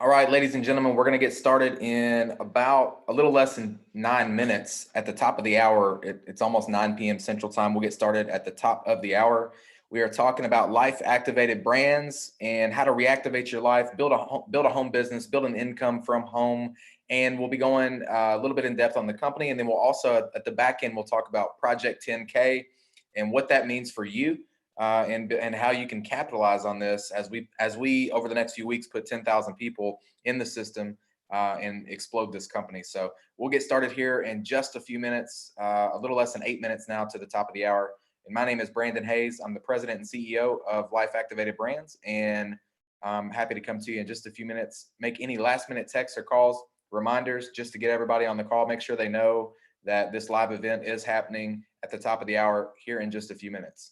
All right, ladies and gentlemen, we're going to get started in about a little less than 9 minutes at the top of the hour. It's almost 9 p.m. Central Time. We'll get started at the top of the hour. We are talking about life activated brands and how to reactivate your life, build a home business, build an income from home. And we'll be going a little bit in depth on the company. And then we'll also, at the back end, we'll talk about Project 10K and what that means for you, and how you can capitalize on this as we over the next few weeks put 10,000 people in the system and explode this company. So we'll get started here in just a few minutes, a little less than 8 minutes now to the top of the hour. And my name is Brandon Hayes. I'm the president and CEO of Life Activated Brands, and I'm happy to come to you in just a few minutes. Make any last minute texts or calls, reminders, just to get everybody on the call. Make sure they know that this live event is happening at the top of the hour here in just a few minutes.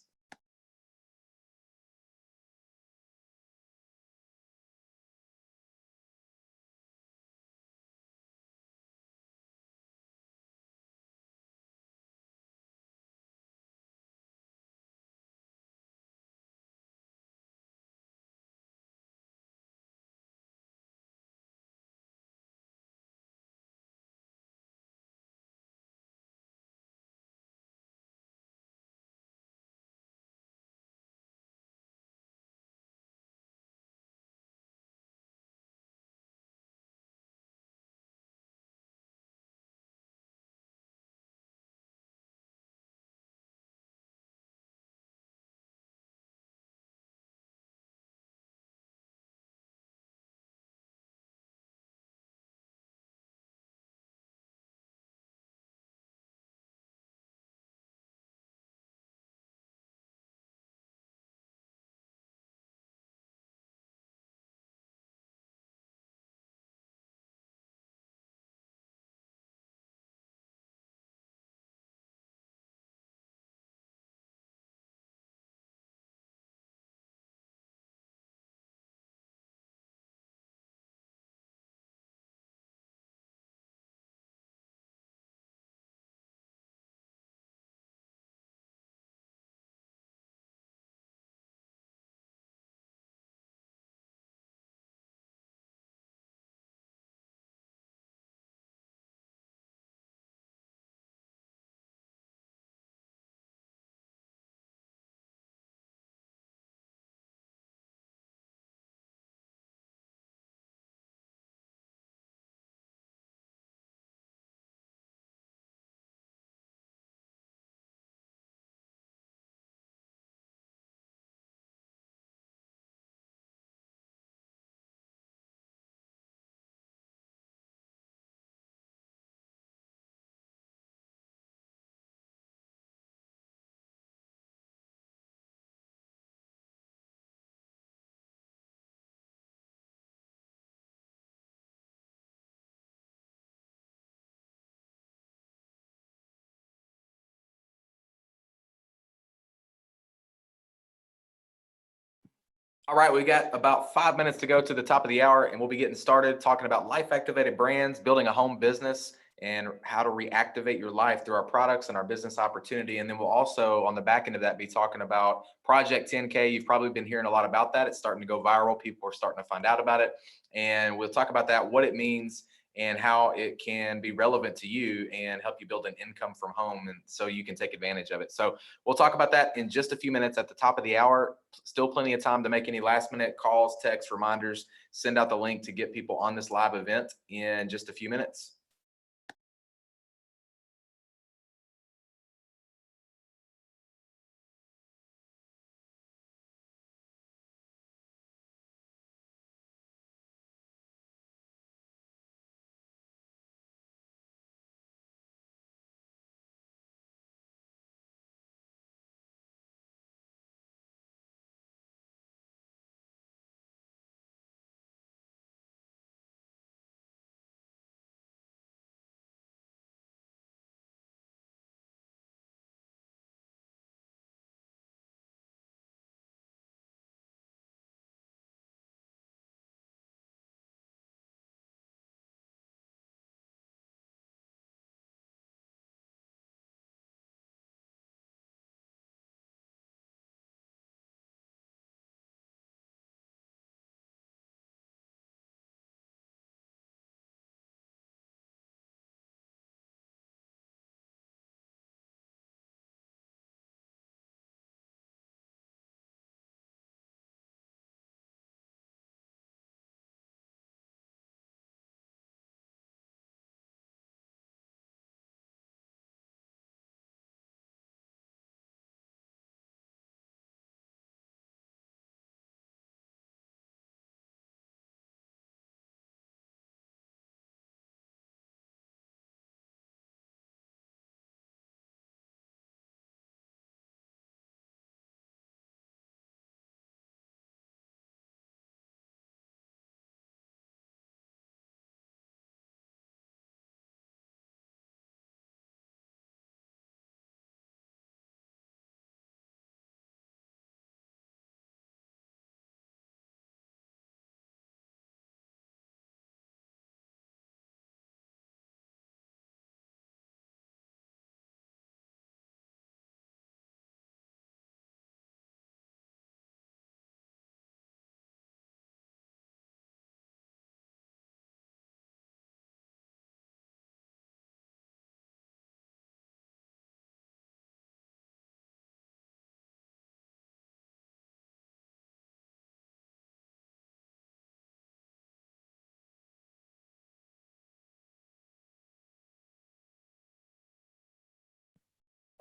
All right, we got about 5 minutes to go to the top of the hour, and we'll be getting started talking about life activated brands, building a home business, and how to reactivate your life through our products and our business opportunity. And then we'll also, on the back end of that, be talking about Project 10K. You've probably been hearing a lot about that. It's starting to go viral. People are starting to find out about it. And we'll talk about that, what it means, and how it can be relevant to you and help you build an income from home, and so you can take advantage of it. So we'll talk about that in just a few minutes at the top of the hour. Still plenty of time to make any last minute calls, texts, reminders. Send out the link to get people on this live event in just a few minutes.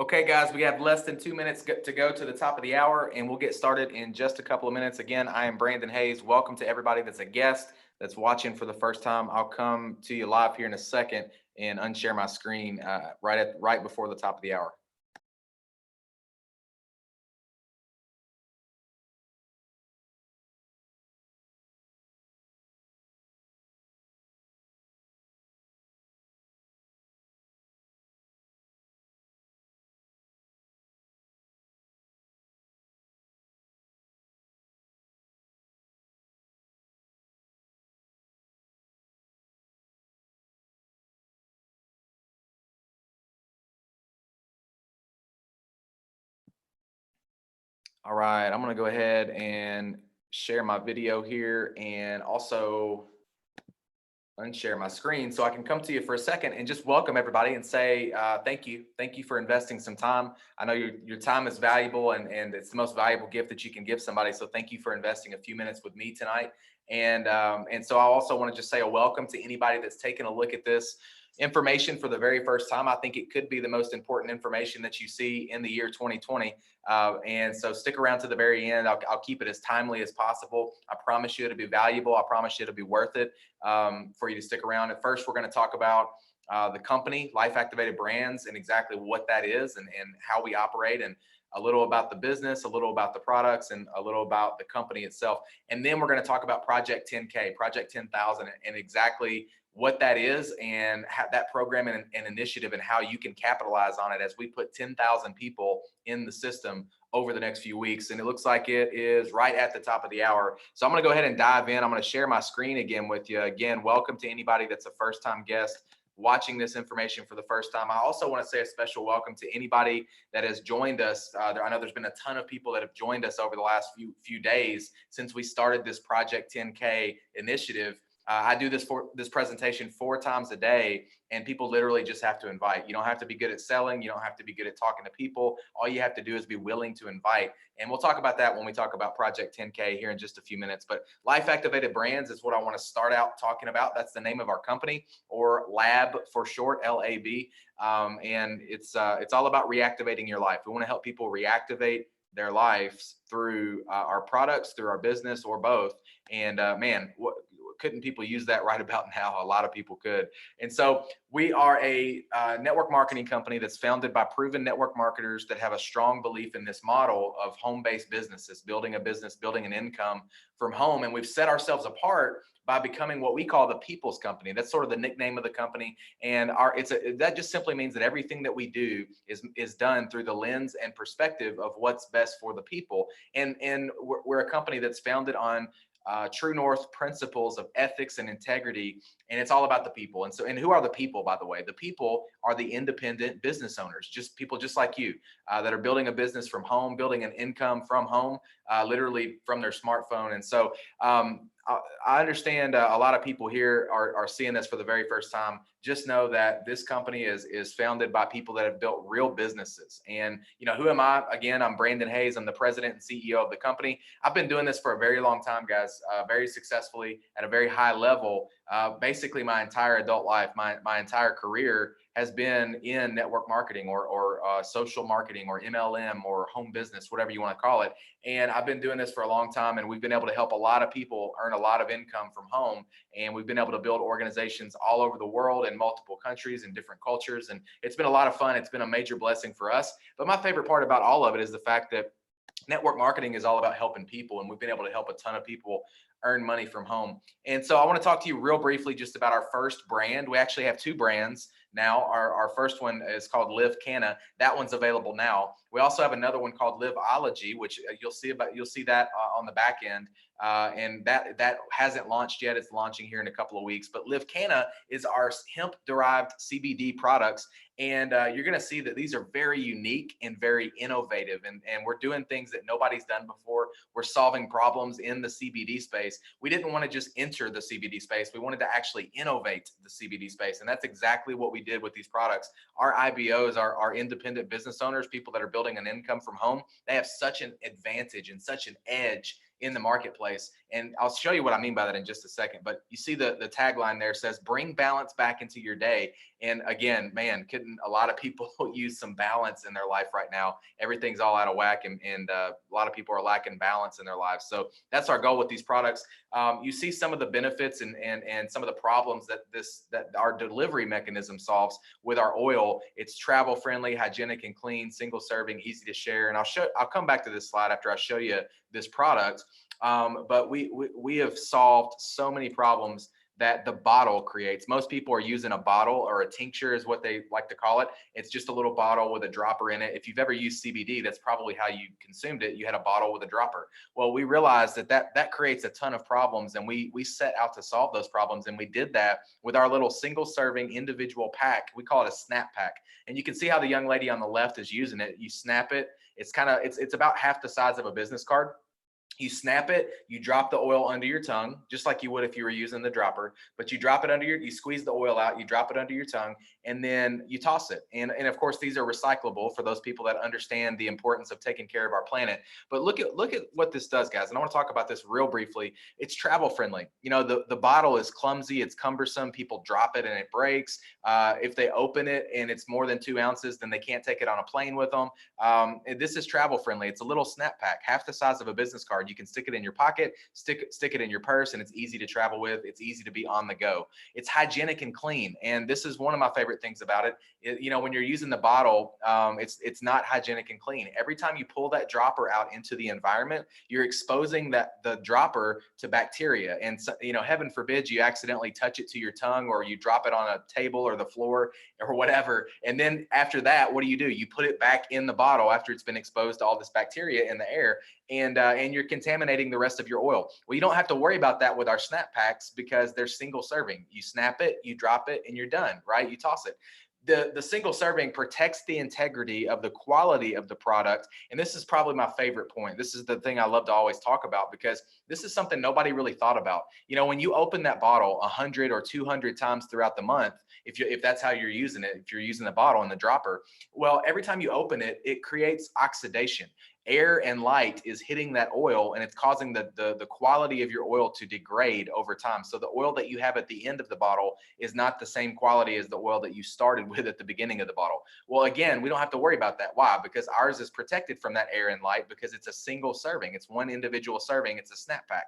Okay, guys, we have less than 2 minutes to go to the top of the hour, and we'll get started in just a couple of minutes. Again, I am Brandon Hayes. Welcome to everybody that's a guest that's watching for the first time. I'll come to you live here in a second and unshare my screen right before the top of the hour. All right, I'm going to go ahead and share my video here and also unshare my screen so I can come to you for a second and just welcome everybody and say thank you. Thank you for investing some time. I know your time is valuable and it's the most valuable gift that you can give somebody. So thank you for investing a few minutes with me tonight. And so I also want to just say a welcome to anybody that's taking a look at this information for the very first time. I think it could be the most important information that you see in the year 2020. And so stick around to the very end. I'll keep it as timely as possible. I promise you it'll be valuable. I promise you it'll be worth it for you to stick around. At first, we're going to talk about the company, Life Activated Brands, and exactly what that is and how we operate, and a little about the business, a little about the products, and a little about the company itself. And then we're going to talk about Project 10K, Project 10,000, and exactly what that is and that program and initiative and how you can capitalize on it as we put 10,000 people in the system over the next few weeks. And it looks like it is right at the top of the hour. So I'm going to go ahead and dive in. I'm going to share my screen again with you. Again, welcome to anybody that's a first-time guest watching this information for the first time. I also want to say a special welcome to anybody that has joined us. I know there's been a ton of people that have joined us over the last few days since we started this Project 10K initiative. I do this presentation 4 times a day, and people literally just have to invite. You don't have to be good at selling. You don't have to be good at talking to people. All you have to do is be willing to invite. And we'll talk about that when we talk about Project 10K here in just a few minutes. But Life Activated Brands is what I want to start out talking about. That's the name of our company, or LAB for short, LAB. And it's all about reactivating your life. We want to help people reactivate their lives through our products, through our business, or both. And man, couldn't people use that right about now? A lot of people could. And so we are a network marketing company that's founded by proven network marketers that have a strong belief in this model of home-based businesses, building a business, building an income from home. And we've set ourselves apart by becoming what we call the people's company. That's sort of the nickname of the company. And that just simply means that everything that we do is done through the lens and perspective of what's best for the people. And we're a company that's founded on true north principles of ethics and integrity, and it's all about the people. And who are the people, by the way? The people are the independent business owners, just people just like you that are building a business from home, building an income from home, literally from their smartphone. And so I understand a lot of people here are seeing this for the very first time. Just know that this company is founded by people that have built real businesses. And who am I? Again, I'm Brandon Hayes. I'm the president and CEO of the company. I've been doing this for a very long time, guys, very successfully at a very high level. Basically, my entire adult life, my entire career has been in network marketing or social marketing or MLM or home business, whatever you want to call it. And I've been doing this for a long time, and we've been able to help a lot of people earn a lot of income from home. And we've been able to build organizations all over the world in multiple countries and different cultures. And it's been a lot of fun. It's been a major blessing for us. But my favorite part about all of it is the fact that network marketing is all about helping people, and we've been able to help a ton of people earn money from home. And so I want to talk to you real briefly just about our first brand. We actually have 2 brands now. Our first one is called Live Canna. That one's available now. We also have another one called Liveology, which you'll see that on the back end. And that hasn't launched yet. It's launching here in a couple of weeks. But Live Canna is our hemp-derived CBD products. And you're going to see that these are very unique and very innovative. And we're doing things that nobody's done before. We're solving problems in the CBD space. We didn't want to just enter the CBD space. We wanted to actually innovate the CBD space. And that's exactly what we did with these products. Our IBOs, our independent business owners, people that are building an income from home, they have such an advantage and such an edge in the marketplace. And I'll show you what I mean by that in just a second. But you see the tagline there says, bring balance back into your day. And again, man, couldn't a lot of people use some balance in their life right now? Everything's all out of whack, and a lot of people are lacking balance in their lives. So that's our goal with these products. You see some of the benefits and some of the problems that our delivery mechanism solves with our oil. It's travel friendly, hygienic and clean, single serving, easy to share. And I'll come back to this slide after I show you this product. But we have solved so many problems that the bottle creates. Most people are using a bottle, or a tincture is what they like to call it. It's just a little bottle with a dropper in it. If you've ever used CBD, that's probably how you consumed it. You had a bottle with a dropper. Well, we realized that creates a ton of problems, and we set out to solve those problems. And we did that with our little single serving individual pack. We call it a snap pack. And you can see how the young lady on the left is using it. You snap it. It's about half the size of a business card. You snap it, you drop the oil under your tongue, just like you would if you were using the dropper, but you drop it you squeeze the oil out, you drop it under your tongue, and then you toss it. And of course, these are recyclable for those people that understand the importance of taking care of our planet. But look at what this does, guys. And I want to talk about this real briefly. It's travel friendly. You know, the bottle is clumsy, it's cumbersome. People drop it and it breaks. If they open it and it's more than 2 ounces, then they can't take it on a plane with them. This is travel friendly. It's a little snap pack, half the size of a business card. You can stick it in your pocket, stick it in your purse, and it's easy to travel with. It's easy to be on the go. It's hygienic and clean. And this is one of my favorite things about it. You know, when you're using the bottle, it's not hygienic and clean. Every time you pull that dropper out into the environment, you're exposing the dropper to bacteria. And so, you know, heaven forbid you accidentally touch it to your tongue, or you drop it on a table or the floor or whatever. And then after that, what do? You put it back in the bottle after it's been exposed to all this bacteria in the air, and you're contaminating the rest of your oil. Well, you don't have to worry about that with our snap packs, because they're single serving. You snap it, you drop it, and you're done, right? You toss it. The single serving protects the integrity of the quality of the product. And this is probably my favorite point. This is the thing I love to always talk about, because this is something nobody really thought about. You know, when you open that bottle 100 or 200 times throughout the month, if that's how you're using it, if you're using the bottle and the dropper, well, every time you open it, it creates oxidation. Air and light is hitting that oil, and it's causing the quality of your oil to degrade over time. So the oil that you have at the end of the bottle is not the same quality as the oil that you started with at the beginning of the bottle. Well, again, we don't have to worry about that. Why? Because ours is protected from that air and light, because it's a single serving. It's one individual serving. It's a snap pack.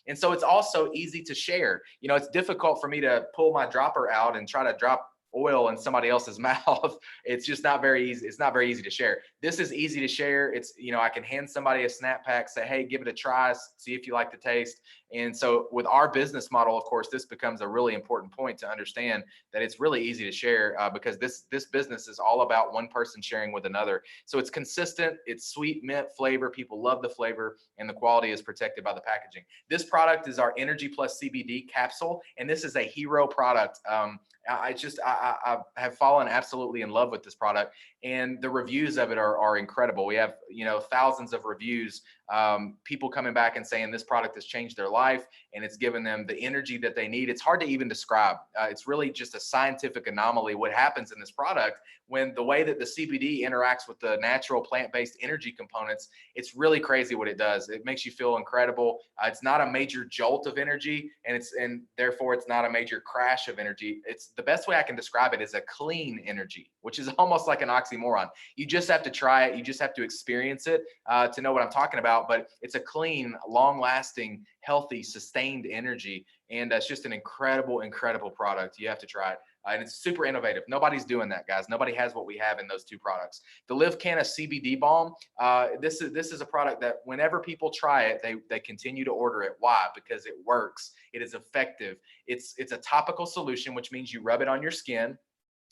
And so it's also easy to share. You know, it's difficult for me to pull my dropper out and try to drop oil in somebody else's mouth. It's just not very easy. It's not very easy to share. This is easy to share. It's, you know, I can hand somebody a snap pack, say, hey, give it a try, see if you like the taste. And so with our business model, of course, this becomes a really important point to understand, that it's really easy to share, because this business is all about one person sharing with another. So it's consistent. It's sweet mint flavor. People love the flavor, and the quality is protected by the packaging. This product is our Energy Plus CBD capsule, and this is a hero product. I have fallen absolutely in love with this product, and the reviews of it are incredible. We have, you know, thousands of reviews, people coming back and saying this product has changed their life, and it's given them the energy that they need. It's hard to even describe. It's really just a scientific anomaly what happens in this product when the way that the CBD interacts with the natural plant-based energy components. It's really crazy what it does. It makes you feel incredible. It's not a major jolt of energy, and therefore it's not a major crash of energy. It's the best way I can describe it is a clean energy, which is almost like an oxymoron. You just have to try it. You just have to experience it to know what I'm talking about. But it's a clean, long-lasting, healthy, sustained energy, and it's just an incredible product. You have to try it. And it's super innovative. Nobody's doing that, guys. Nobody has what we have in those two products. The Live Canna CBD Balm. This is a product that whenever people try it, they continue to order it. Why? Because it works. It is effective. It's a topical solution, which means you rub it on your skin.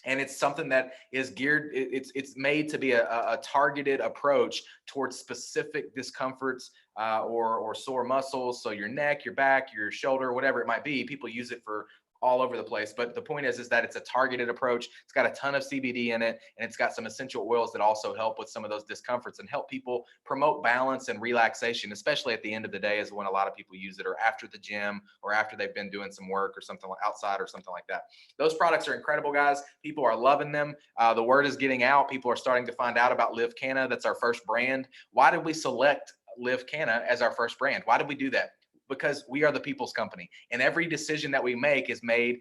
And it's something that is geared, it's made to be a targeted approach towards specific discomforts or sore muscles. So your neck, your back, your shoulder, whatever it might be. People use it for all over the place. But the point is that it's a targeted approach. It's got a ton of CBD in it, and it's got some essential oils that also help with some of those discomforts and help people promote balance and relaxation, especially at the end of the day is when a lot of people use it, or after the gym, or after they've been doing some work or something like outside or something like that. Those products are incredible, guys. People are loving them. The word is getting out. People are starting to find out about Live Canna. That's our first brand. Why did we select Live Canna as our first brand. Why did we do that? Because we are the people's company, and every decision that we make is made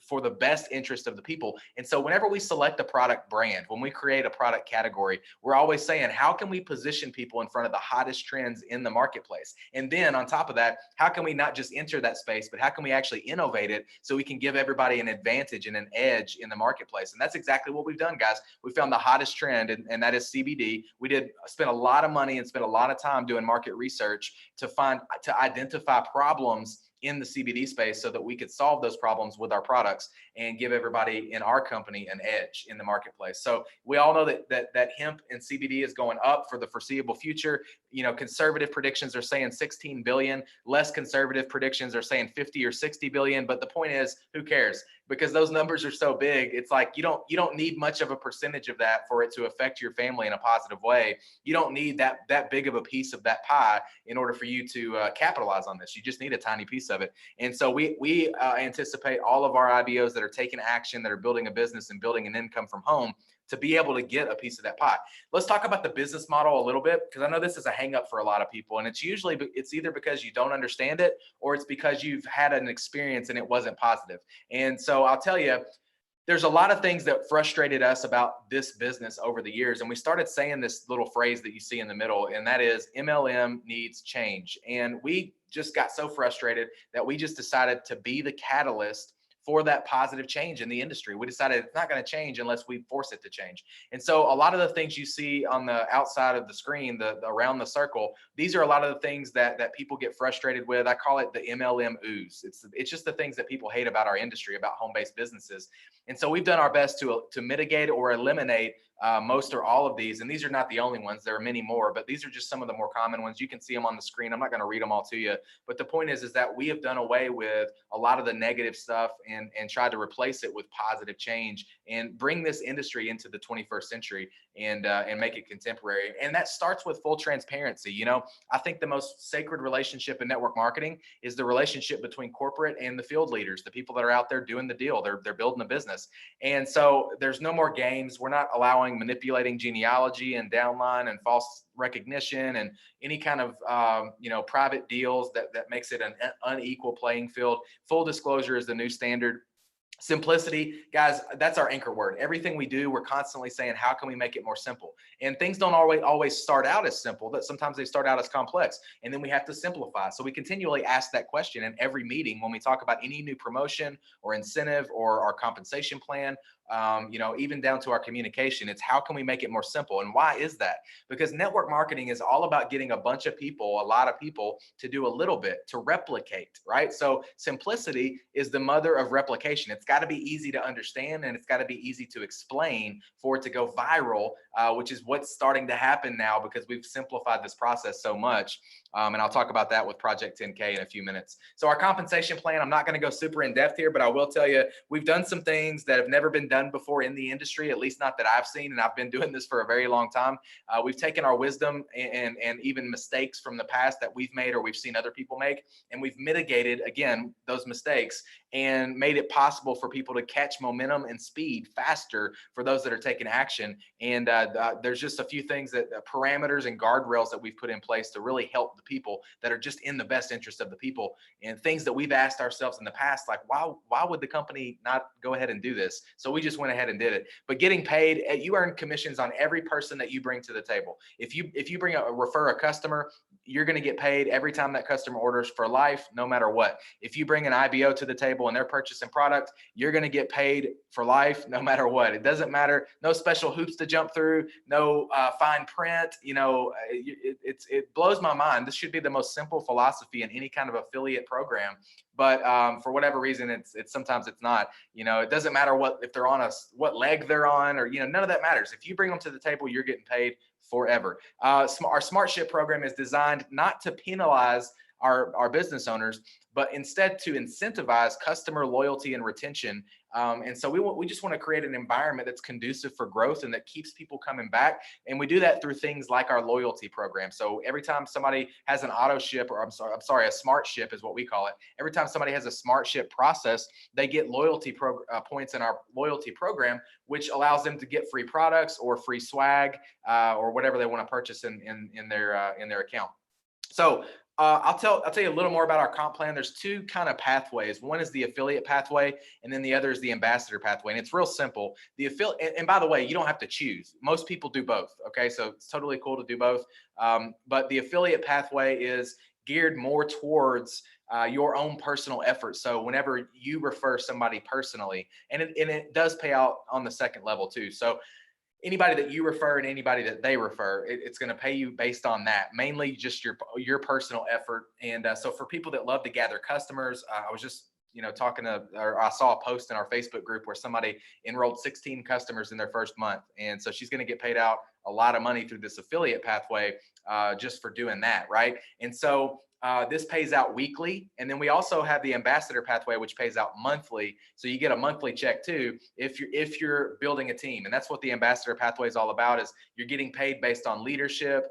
for the best interest of the people. And so whenever we select a product brand, when we create a product category, we're always saying, how can we position people in front of the hottest trends in the marketplace? And then on top of that, how can we not just enter that space, but how can we actually innovate it so we can give everybody an advantage and an edge in the marketplace? And that's exactly what we've done, guys. We found the hottest trend, and that is CBD. We did spend a lot of money and spent a lot of time doing market research to identify problems in the CBD space so that we could solve those problems with our products and give everybody in our company an edge in the marketplace. So we all know that hemp and CBD is going up for the foreseeable future. You know, conservative predictions are saying 16 billion, less conservative predictions are saying 50 or 60 billion. But the point is, who cares? Because those numbers are so big. It's like you don't need much of a percentage of that for it to affect your family in a positive way. You don't need that big of a piece of that pie in order for you to capitalize on this. You just need a tiny piece of it. And so we anticipate all of our IBOs that are taking action, that are building a business and building an income from home, to be able to get a piece of that pie. Let's talk about the business model a little bit, because I know this is a hang up for a lot of people. And it's either because you don't understand it, or it's because you've had an experience and it wasn't positive. And so I'll tell you, there's a lot of things that frustrated us about this business over the years. And we started saying this little phrase that you see in the middle, and that is MLM needs change. And we just got so frustrated that we just decided to be the catalyst for that positive change in the industry. We decided it's not going to change unless we force it to change. And so a lot of the things you see on the outside of the screen, around the circle, these are a lot of the things that people get frustrated with. I call it the MLM ooze. It's just the things that people hate about our industry, about home-based businesses. And so we've done our best to mitigate or eliminate most or all of these. And these are not the only ones. There are many more, but these are just some of the more common ones. You can see them on the screen. I'm not going to read them all to you. But the point is that we have done away with a lot of the negative stuff and tried to replace it with positive change and bring this industry into the 21st century and make it contemporary. And that starts with full transparency. You know, I think the most sacred relationship in network marketing is the relationship between corporate and the field leaders, the people that are out there doing the deal. They're building a business. And so there's no more games. We're not manipulating genealogy and downline and false recognition and any kind of private deals that makes it an unequal playing field. Full disclosure is the new standard. Simplicity, guys, that's our anchor word. Everything we do, we're constantly saying, how can we make it more simple? And things don't always start out as simple, but sometimes they start out as complex, and then we have to simplify. So we continually ask that question in every meeting when we talk about any new promotion or incentive or our compensation plan. Even down to our communication, it's how can we make it more simple? And why is that? Because network marketing is all about getting a lot of people to do a little bit, to replicate, right? So simplicity is the mother of replication. It's got to be easy to understand, and it's got to be easy to explain for it to go viral, which is what's starting to happen now because we've simplified this process so much. And I'll talk about that with Project 10K in a few minutes. So our compensation plan, I'm not going to go super in depth here, but I will tell you, we've done some things that have never been done before in the industry, at least not that I've seen. And I've been doing this for a very long time. We've taken our wisdom and even mistakes from the past that we've made or we've seen other people make, and we've mitigated, again, those mistakes and made it possible for people to catch momentum and speed faster for those that are taking action. And there's just a few things parameters and guardrails that we've put in place to really help the people that are just in the best interest of the people, and things that we've asked ourselves in the past, like, why would the company not go ahead and do this? So we just went ahead and did it. But getting paid, you earn commissions on every person that you bring to the table. If you refer a customer, you're going to get paid every time that customer orders for life, no matter what. If you bring an IBO to the table and they're purchasing product, you're going to get paid for life, no matter what. It doesn't matter. No special hoops to jump through, no fine print. It blows my mind. This should be the most simple philosophy in any kind of affiliate program. But for whatever reason, it's sometimes it's not. It doesn't matter if they're on what leg they're on, or none of that matters. If you bring them to the table, you're getting paid forever. Our Smart Ship program is designed not to penalize our business owners, but instead to incentivize customer loyalty and retention. And so we just want to create an environment that's conducive for growth and that keeps people coming back. And we do that through things like our loyalty program. So every time somebody has an auto ship, or I'm sorry, a smart ship is what we call it. Every time somebody has a smart ship process, they get loyalty points in our loyalty program, which allows them to get free products or free swag or whatever they want to purchase in their account. So I'll tell you a little more about our comp plan. There's two kind of pathways. One is the affiliate pathway, and then the other is the ambassador pathway. And it's real simple. The affiliate, and by the way, you don't have to choose. Most people do both. Okay, so it's totally cool to do both. But the affiliate pathway is geared more towards your own personal effort. So whenever you refer somebody personally, and it does pay out on the second level too. So anybody that you refer and anybody that they refer, it's going to pay you based on that, mainly just your personal effort. And so for people that love to gather customers, I was just talking to, or I saw a post in our Facebook group where somebody enrolled 16 customers in their first month, and so she's going to get paid out a lot of money through this affiliate pathway just for doing that, right? And so this pays out weekly. And then we also have the ambassador pathway, which pays out monthly. So you get a monthly check too, if you're building a team. And that's what the ambassador pathway is all about, is you're getting paid based on leadership.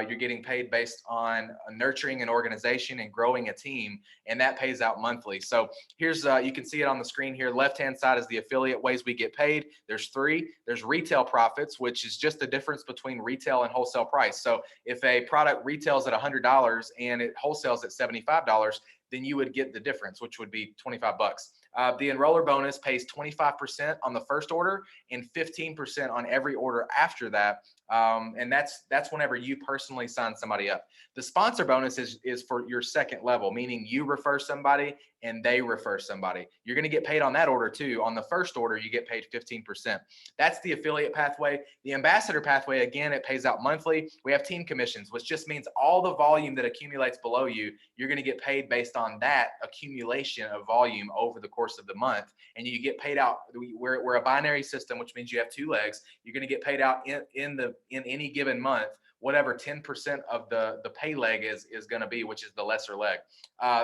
You're getting paid based on nurturing an organization and growing a team, and that pays out monthly. So here's, you can see it on the screen here. Left-hand side is the affiliate ways we get paid. There's three. There's retail profits, which is just the difference between retail and wholesale price. So if a product retails at $100 and it wholesales at $75, then you would get the difference, which would be 25 bucks. The enroller bonus pays 25% on the first order and 15% on every order after that. And that's whenever you personally sign somebody up. The sponsor bonus is for your second level, meaning you refer somebody and they refer somebody. You're going to get paid on that order too. On the first order, you get paid 15%. That's the affiliate pathway. The ambassador pathway, again, it pays out monthly. We have team commissions, which just means all the volume that accumulates below you, you're going to get paid based on that accumulation of volume over the course of the month. And you get paid out. We're a binary system, which means you have two legs. You're going to get paid out in any given month, whatever 10% of the pay leg is going to be, which is the lesser leg.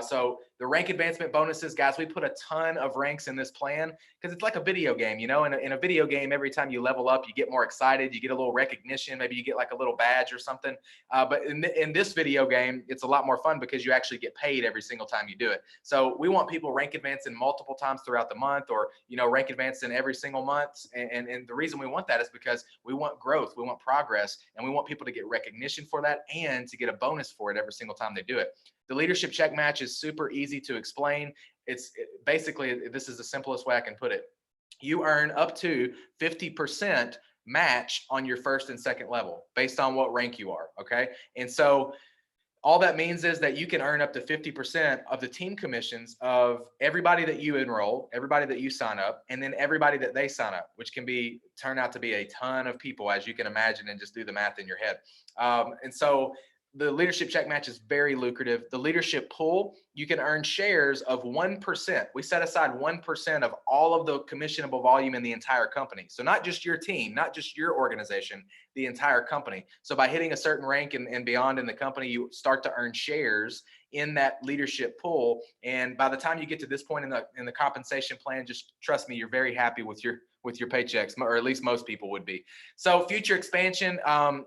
So the rank advancement bonuses, guys, we put a ton of ranks in this plan because it's like a video game. In a video game, every time you level up, you get more excited, you get a little recognition, maybe you get like a little badge or something. But in this video game, it's a lot more fun because you actually get paid every single time you do it. So we want people rank advancing multiple times throughout the month, or rank advancing every single month. And the reason we want that is because we want growth, we want progress, and we want people to get recognition for that and to get a bonus for it every single time they do it. The leadership check match is super easy to explain. Basically, this is the simplest way I can put it. You earn up to 50% match on your first and second level based on what rank you are. Okay. And so all that means is that you can earn up to 50% of the team commissions of everybody that you enroll, everybody that you sign up, and then everybody that they sign up, which can turn out to be a ton of people, as you can imagine, and just do the math in your head. And so the leadership check match is very lucrative. The leadership pool, you can earn shares of 1%. We set aside 1% of all of the commissionable volume in the entire company. So not just your team, not just your organization, the entire company. So by hitting a certain rank and beyond in the company, you start to earn shares in that leadership pool. And by the time you get to this point in the compensation plan, just trust me, you're very happy with your paychecks, or at least most people would be. So future expansion, I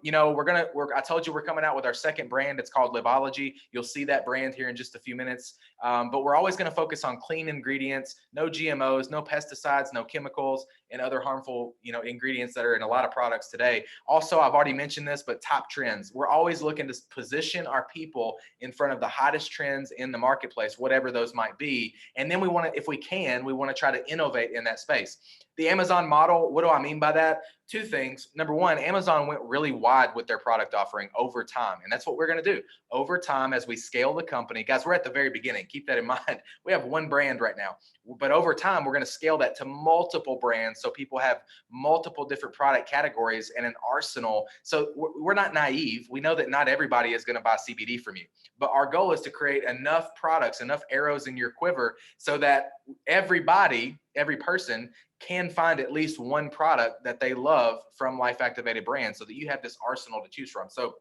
told you we're coming out with our second brand. It's called Liveology. You'll see that brand here in just a few minutes. But we're always going to focus on clean ingredients, no GMOs, no pesticides, no chemicals, and other harmful, ingredients that are in a lot of products today. Also, I've already mentioned this, but top trends. We're always looking to position our people in front of the hottest trends in the marketplace, whatever those might be. And then we want to, if we can, we want to try to innovate in that space. The Amazon model, what do I mean by that? Two things. Number one, Amazon went really wide with their product offering over time. And that's what we're going to do over time as we scale the company. Guys, we're at the very beginning. Keep that in mind. We have one brand right now, but over time, we're going to scale that to multiple brands. So people have multiple different product categories and an arsenal. So we're not naive. We know that not everybody is going to buy CBD from you, but our goal is to create enough products, enough arrows in your quiver so that every person can find at least one product that they love from Life Activated Brands, so that you have this arsenal to choose from. So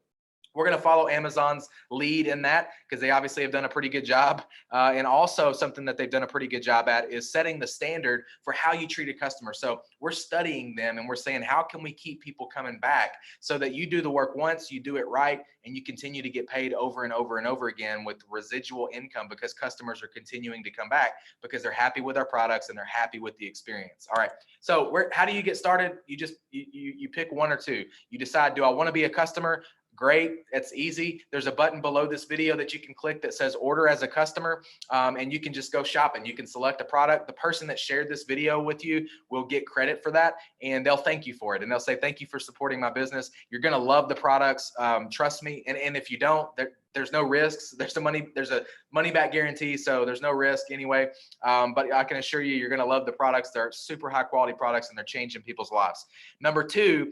We're going to follow Amazon's lead in that because they obviously have done a pretty good job. And also something that they've done a pretty good job at is setting the standard for how you treat a customer. So we're studying them and we're saying, how can we keep people coming back so that you do the work once, you do it right, and you continue to get paid over and over and over again with residual income because customers are continuing to come back because they're happy with our products and they're happy with the experience. All right. So how do you get started? You pick one or two. You decide, do I want to be a customer? Great, it's easy. There's a button below this video that you can click that says order as a customer, and you can just go shopping. You can select a product. The person that shared this video with you will get credit for that, and they'll thank you for it. And they'll say, thank you for supporting my business. You're gonna love the products, trust me. And if you don't, there's no risks. There's a money back guarantee, so there's no risk anyway. But I can assure you, you're gonna love the products. They're super high quality products and they're changing people's lives. Number two,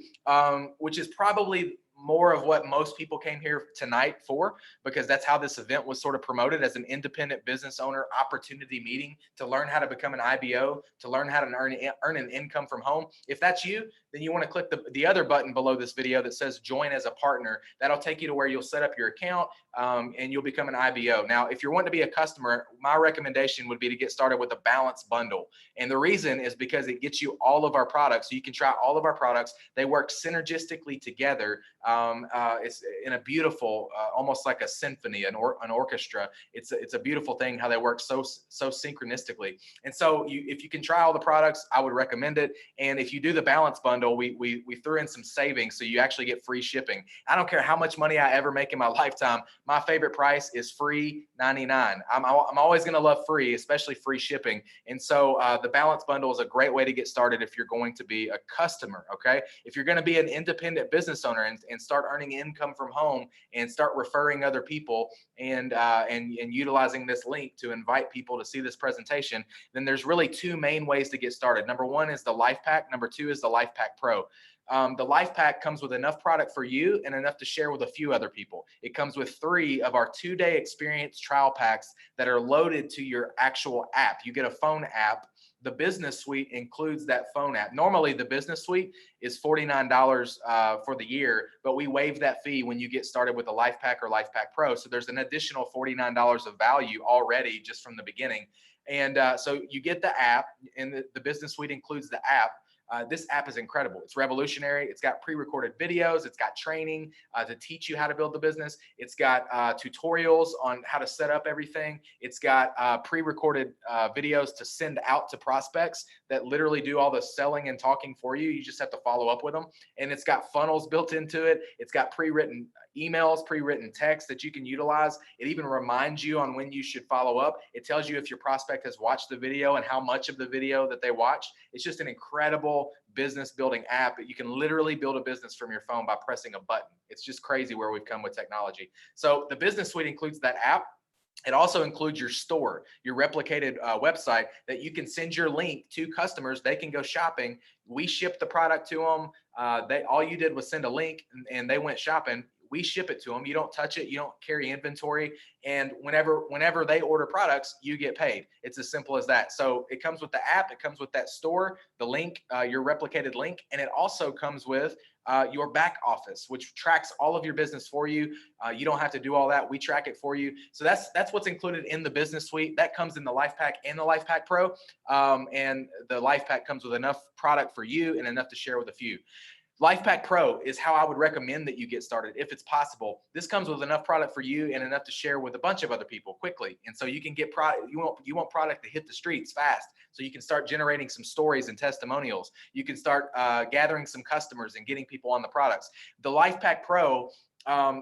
which is probably more of what most people came here tonight for, because that's how this event was sort of promoted, as an independent business owner opportunity meeting to learn how to become an IBO, to learn how to earn an income from home. If that's you, then you want to click the other button below this video that says join as a partner. That'll take you to where you'll set up your account and you'll become an IBO. Now, if you're wanting to be a customer, my recommendation would be to get started with a balanced bundle. And the reason is because it gets you all of our products. So you can try all of our products. They work synergistically together. It's in a beautiful, almost like a symphony, an orchestra. It's a beautiful thing how they work so synchronistically. And so if you can try all the products, I would recommend it. And if you do the balance bundle, we threw in some savings, so you actually get free shipping. I don't care how much money I ever make in my lifetime. My favorite price is free $99. I'm always going to love free, especially free shipping. And so the balance bundle is a great way to get started if you're going to be a customer. Okay, if you're going to be an independent business owner and start earning income from home and start referring other people and utilizing this link to invite people to see this presentation, then there's really two main ways to get started. Number one is the Life Pack. Number two is the Life Pack Pro. The Life Pack comes with enough product for you and enough to share with a few other people. It comes with 3 of our 2-day experience trial packs that are loaded to your actual app. You get a phone app. The business suite includes that phone app. Normally, the business suite is $49 for the year, but we waive that fee when you get started with the Life Pack or Life Pack Pro. So there's an additional $49 of value already just from the beginning. And so you get the app, and the business suite includes the app. This app is incredible. It's revolutionary. It's got pre-recorded videos. It's got training to teach you how to build the business. It's got tutorials on how to set up everything. It's got pre-recorded videos to send out to prospects that literally do all the selling and talking for you. You just have to follow up with them. And it's got funnels built into it. It's got pre-written emails, pre-written text that you can utilize. It even reminds you on when you should follow up. It tells you if your prospect has watched the video and how much of the video that they watched. It's just an incredible business building app. You can literally build a business from your phone by pressing a button. It's just crazy where we've come with technology. So the business suite includes that app. It also includes your store, your replicated website that you can send your link to customers. They can go shopping. We ship the product to them. All you did was send a link and they went shopping. We ship it to them. You don't touch it. You don't carry inventory. And whenever they order products, you get paid. It's as simple as that. So it comes with the app. It comes with that store, the link, your replicated link. And it also comes with your back office, which tracks all of your business for you. You don't have to do all that. We track it for you. So that's what's included in the business suite. That comes in the Life Pack and the Life Pack Pro. And the Life Pack comes with enough product for you and enough to share with a few. Life Pack Pro is how I would recommend that you get started if it's possible. This comes with enough product for you and enough to share with a bunch of other people quickly. And so you can get product, you want product to hit the streets fast. So you can start generating some stories and testimonials. You can start gathering some customers and getting people on the products. The Life Pack Pro,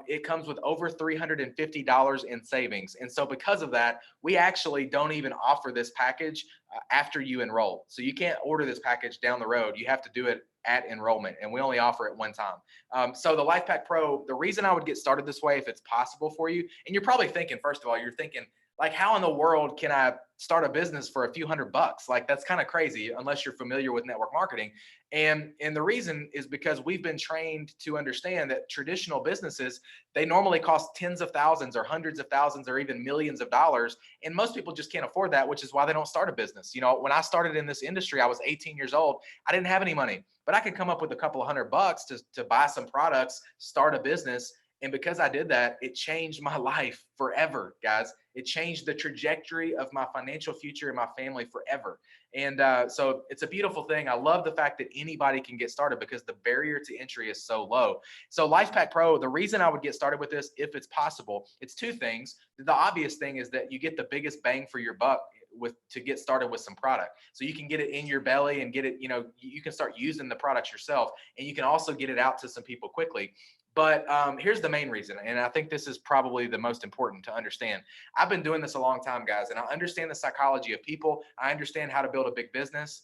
it comes with over $350 in savings. And so because of that, we actually don't even offer this package after you enroll. So you can't order this package down the road. You have to do it at enrollment, and we only offer it one time. So the Life Pack Pro, the reason I would get started this way, if it's possible for you, and you're probably thinking, first of all, you're thinking, like, how in the world can I start a business for a few $100? Like, that's kind of crazy unless you're familiar with network marketing. And the reason is because we've been trained to understand that traditional businesses, they normally cost tens of thousands or hundreds of thousands or even millions of dollars. And most people just can't afford that, which is why they don't start a business. You know, when I started in this industry, I was 18 years old. I didn't have any money, but I could come up with a couple of $100 to buy some products, start a business, And because I did that, it changed my life forever, guys. It changed the trajectory of my financial future and my family forever. And so it's a beautiful thing. I love the fact that anybody can get started because the barrier to entry is so low. So LifePack Pro, the reason I would get started with this, if it's possible, it's two things. The obvious thing is that you get the biggest bang for your buck with to get started with some product. So you can get it in your belly and get it, you can start using the products yourself, and you can also get it out to some people quickly. But here's the main reason, and I think this is probably the most important to understand. I've been doing this a long time, guys, and I understand the psychology of people. I understand how to build a big business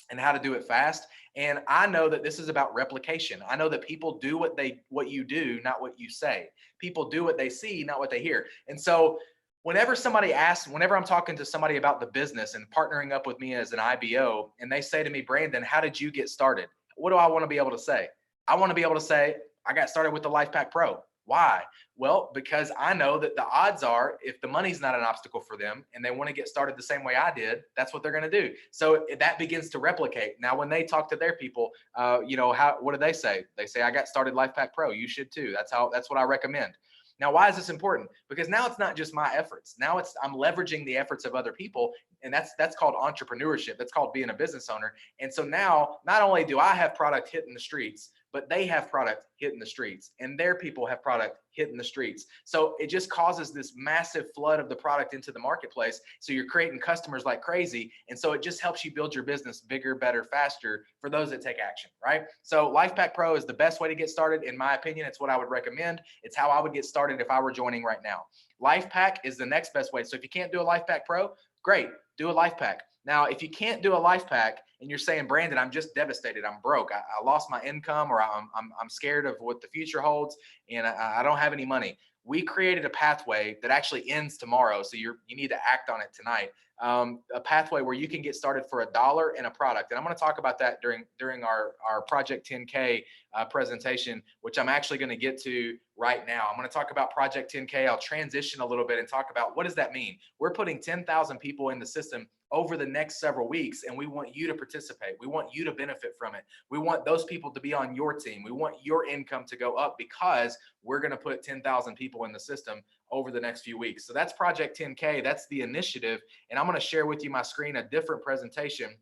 and how to do it fast. And I know that this is about replication. I know that people do what you do, not what you say. People do what they see, not what they hear. And so whenever I'm talking to somebody about the business and partnering up with me as an IBO, and they say to me, Brandon, how did you get started? What do I want to be able to say? I want to be able to say, I got started with the LifePack Pro. Why? Well, because I know that the odds are, if the money's not an obstacle for them and they want to get started the same way I did, that's what they're going to do. So that begins to replicate. Now, when they talk to their people, what do they say? They say, I got started LifePack Pro. You should too. That's what I recommend. Now, why is this important? Because now it's not just my efforts. Now I'm leveraging the efforts of other people, and that's called entrepreneurship. That's called being a business owner. And so now, not only do I have product hitting the streets, but they have product hitting the streets, and their people have product hitting the streets. So it just causes this massive flood of the product into the marketplace. So you're creating customers like crazy. And so it just helps you build your business bigger, better, faster for those that take action, right? So LifePack Pro is the best way to get started. In my opinion, it's what I would recommend. It's how I would get started if I were joining right now. LifePack is the next best way. So if you can't do a LifePack Pro, great, do a LifePack. Now, if you can't do a LifePack and you're saying, Brandon, I'm just devastated, I'm broke, I lost my income, or I'm scared of what the future holds, and I don't have any money. We created a pathway that actually ends tomorrow, so you need to act on it tonight. A pathway where you can get started for $1 in a product, and I'm going to talk about that during our Project 10K presentation, which I'm actually going to get to right now. I'm going to talk about Project 10K. I'll transition a little bit and talk about what does that mean. We're putting 10,000 people in the system over the next several weeks, and we want you to participate. We want you to benefit from it. We want those people to be on your team. We want your income to go up because we're going to put 10,000 people in the system over the next few weeks. So that's Project 10K. That's the initiative. And I'm going to share with you my screen, a different presentation.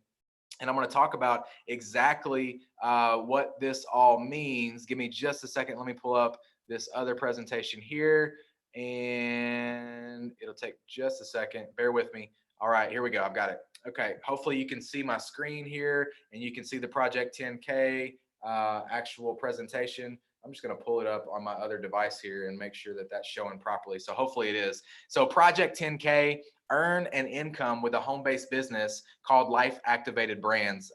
And I'm going to talk about exactly what this all means. Give me just a second. Let me pull up this other presentation here, and it'll take just a second. Bear with me. All right, here we go. I've got it. Okay, hopefully you can see my screen here, and you can see the Project 10K actual presentation. I'm just going to pull it up on my other device here and make sure that that's showing properly. So hopefully it is. So Project 10K, earn an income with a home-based business called Life Activated Brands.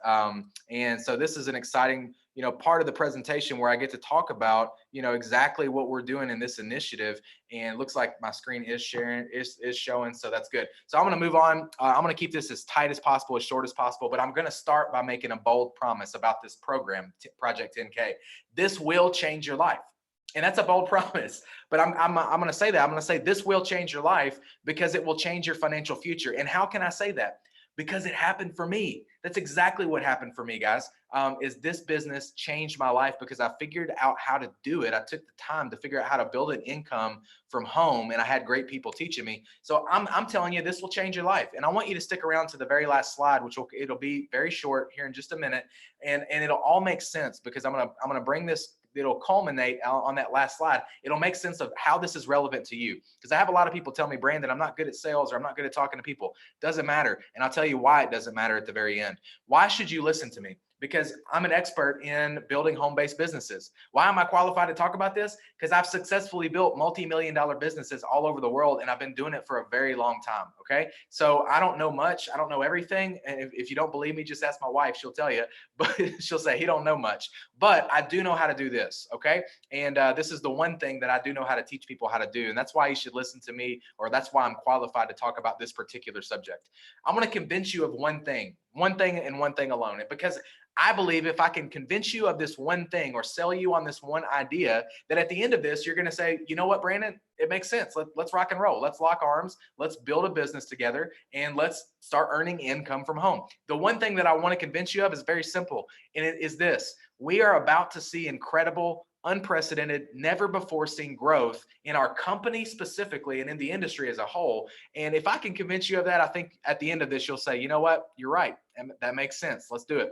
And so this is an exciting, part of the presentation where I get to talk about, exactly what we're doing in this initiative. And it looks like my screen is showing, so that's good. So I'm going to move on. I'm going to keep this as tight as possible, as short as possible, but I'm going to start by making a bold promise about this program, Project 10K. This will change your life. And that's a bold promise, but I'm going to say that. I'm going to say this will change your life because it will change your financial future. And how can I say that? Because it happened for me. That's exactly what happened for me, guys. Is this business changed my life because I figured out how to do it. I took the time to figure out how to build an income from home, and I had great people teaching me. So I'm telling you, this will change your life. And I want you to stick around to the very last slide, it'll be very short here in just a minute, and it'll all make sense because I'm gonna bring this. It'll culminate on that last slide. It'll make sense of how this is relevant to you. Because I have a lot of people tell me, Brandon, I'm not good at sales, or I'm not good at talking to people. Doesn't matter. And I'll tell you why it doesn't matter at the very end. Why should you listen to me? Because I'm an expert in building home-based businesses. Why am I qualified to talk about this? Because I've successfully built multi-million-dollar businesses all over the world, and I've been doing it for a very long time, okay? So I don't know much. I don't know everything. And if you don't believe me, just ask my wife. She'll tell you. But she'll say, he don't know much. But I do know how to do this, okay? And this is the one thing that I do know how to teach people how to do. And that's why you should listen to me, or that's why I'm qualified to talk about this particular subject. I'm going to convince you of one thing and one thing alone. And because I believe if I can convince you of this one thing or sell you on this one idea, that at the end of this, you're going to say, you know what, Brandon, it makes sense. Let's rock and roll. Let's lock arms. Let's build a business together, and let's start earning income from home. The one thing that I want to convince you of is very simple, and it is this. We are about to see incredible unprecedented, never before seen growth in our company specifically and in the industry as a whole. And if I can convince you of that, I think at the end of this, you'll say, you know what, you're right. That makes sense. Let's do it.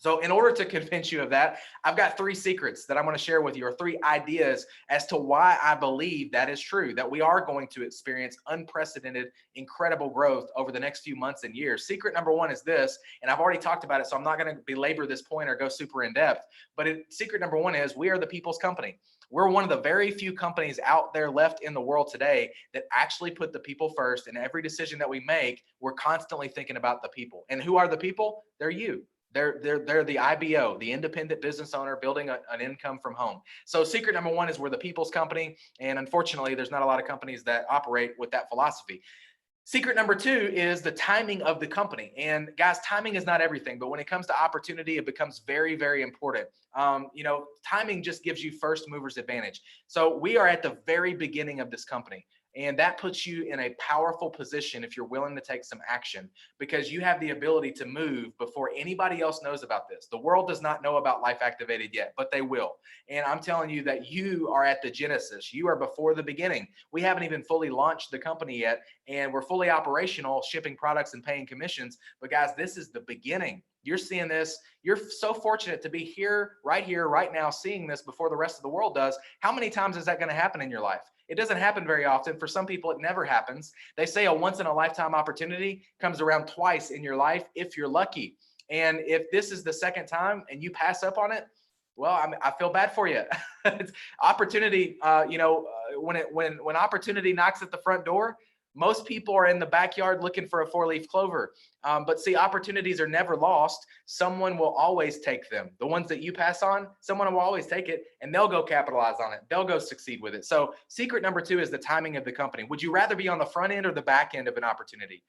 So in order to convince you of that, I've got 3 secrets that I'm going to share with you, or 3 ideas as to why I believe that is true, that we are going to experience unprecedented, incredible growth over the next few months and years. Secret number 1 is this, and I've already talked about it, so I'm not going to belabor this point or go super in depth, but secret number 1 is we are the people's company. We're one of the very few companies out there left in the world today that actually put the people first. And every decision that we make, we're constantly thinking about the people. And who are the people? They're you. They're the IBO, the independent business owner building an income from home. So secret number 1 is we're the people's company. And unfortunately, there's not a lot of companies that operate with that philosophy. Secret number 2 is the timing of the company. And guys, timing is not everything, but when it comes to opportunity, it becomes very, very important. Timing just gives you first mover's advantage. So we are at the very beginning of this company. And that puts you in a powerful position if you're willing to take some action, because you have the ability to move before anybody else knows about this. The world does not know about Life Activated yet, but they will. And I'm telling you that you are at the genesis. You are before the beginning. We haven't even fully launched the company yet, and we're fully operational, shipping products and paying commissions. But guys, this is the beginning. You're seeing this. You're so fortunate to be here, right now, seeing this before the rest of the world does. How many times is that going to happen in your life? It doesn't happen very often. For some people, it never happens. They say a once in a lifetime opportunity comes around twice in your life if you're lucky. And if this is the second time and you pass up on it, well, I feel bad for you. Opportunity, when opportunity knocks at the front door, most people are in the backyard looking for a 4-leaf clover. But see, opportunities are never lost. Someone will always take them. The ones that you pass on, someone will always take it and they'll go capitalize on it. They'll go succeed with it. So secret number 2 is the timing of the company. Would you rather be on the front end or the back end of an opportunity?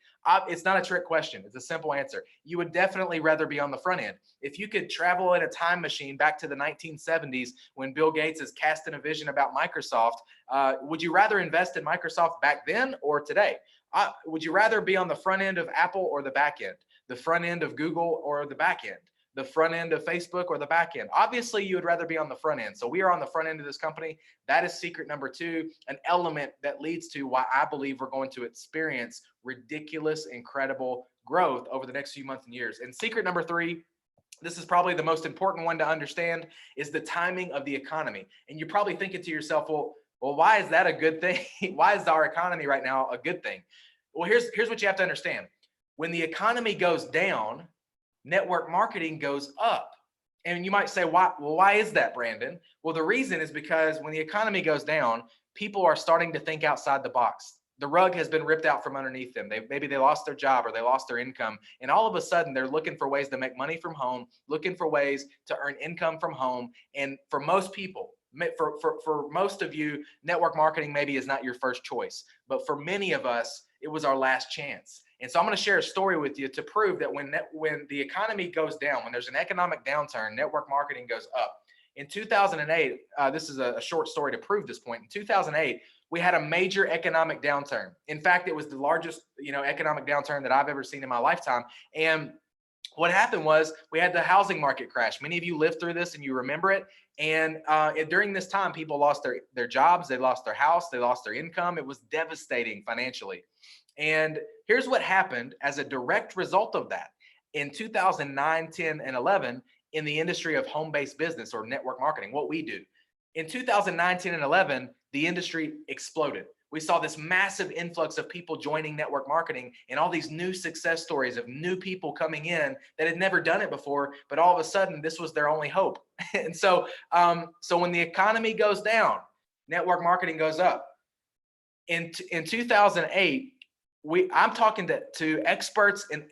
It's not a trick question. It's a simple answer. You would definitely rather be on the front end. If you could travel in a time machine back to the 1970s when Bill Gates is casting a vision about Microsoft, would you rather invest in Microsoft back then or today? Would you rather be on the front end of Apple or the back end? The front end of Google or the back end? The front end of Facebook or the back end? Obviously, you would rather be on the front end. So we are on the front end of this company. That is secret number 2, an element that leads to why I believe we're going to experience ridiculous, incredible growth over the next few months and years. And secret number 3, this is probably the most important one to understand, is the timing of the economy. And you're probably thinking to yourself, well, why is that a good thing? Why is our economy right now a good thing? Well, here's what you have to understand. When the economy goes down, network marketing goes up. And you might say, why is that, Brandon? Well, the reason is because when the economy goes down, people are starting to think outside the box. The rug has been ripped out from underneath them. Maybe they lost their job or they lost their income. And all of a sudden, they're looking for ways to make money from home, looking for ways to earn income from home. And for most people, for most of you, network marketing maybe is not your first choice. But for many of us, it was our last chance. And so I'm going to share a story with you to prove that when the economy goes down, when there's an economic downturn, network marketing goes up. In 2008, this is a short story to prove this point. In 2008, we had a major economic downturn. In fact, it was the largest, economic downturn that I've ever seen in my lifetime. And what happened was we had the housing market crash. Many of you lived through this and you remember it. And during this time, people lost their jobs, they lost their house, they lost their income. It was devastating financially. And here's what happened as a direct result of that. In 2009, 10, and 11, in the industry of home-based business or network marketing, what we do. In 2009, 10, and 11, the industry exploded. We saw this massive influx of people joining network marketing and all these new success stories of new people coming in that had never done it before, but all of a sudden this was their only hope. And so when the economy goes down, network marketing goes up. In 2008, I'm talking to experts in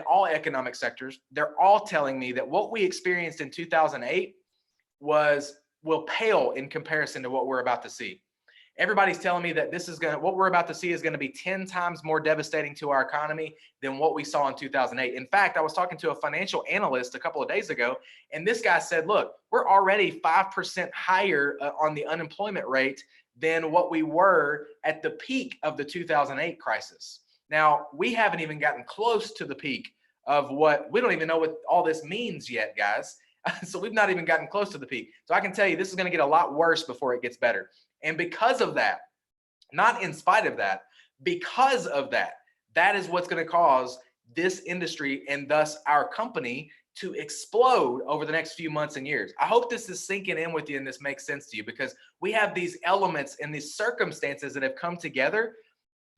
all economic sectors. They're all telling me that what we experienced in 2008 will pale in comparison to what we're about to see. Everybody's telling me that what we're about to see is going to be 10 times more devastating to our economy than what we saw in 2008. In fact, I was talking to a financial analyst a couple of days ago, and this guy said, look, we're already 5% higher on the unemployment rate than what we were at the peak of the 2008 crisis. Now, we haven't even gotten close to the peak of we don't even know what all this means yet, guys. So we've not even gotten close to the peak. So I can tell you this is going to get a lot worse before it gets better. And because of that, not in spite of that, because of that, that is what's going to cause this industry and thus our company to explode over the next few months and years. I hope this is sinking in with you and this makes sense to you, because we have these elements and these circumstances that have come together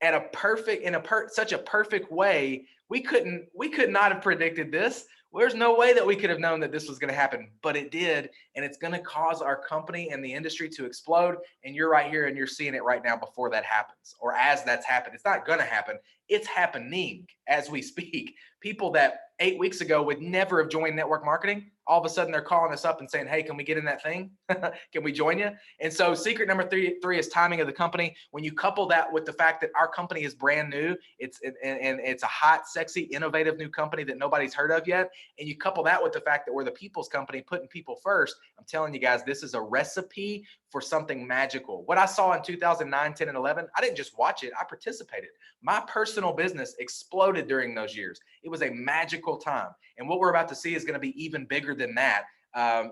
at a perfect, such a perfect way. We could not have predicted this. There's no way that we could have known that this was going to happen, but it did. And it's going to cause our company and the industry to explode. And you're right here and you're seeing it right now before that happens, or as that's happened. It's not going to happen. It's happening as we speak. People that 8 weeks ago would never have joined network marketing, all of a sudden they're calling us up and saying, hey, can we get in that thing? Can we join you? And so secret number three is timing of the company. When you couple that with the fact that our company is brand new, it's a hot, sexy, innovative new company that nobody's heard of yet. And you couple that with the fact that we're the people's company, putting people first. I'm telling you guys, this is a recipe for something magical. What I saw in 2009, 10, and 11, I didn't just watch it, I participated. My personal business exploded during those years. It was a magical time. And what we're about to see is going to be even bigger than that,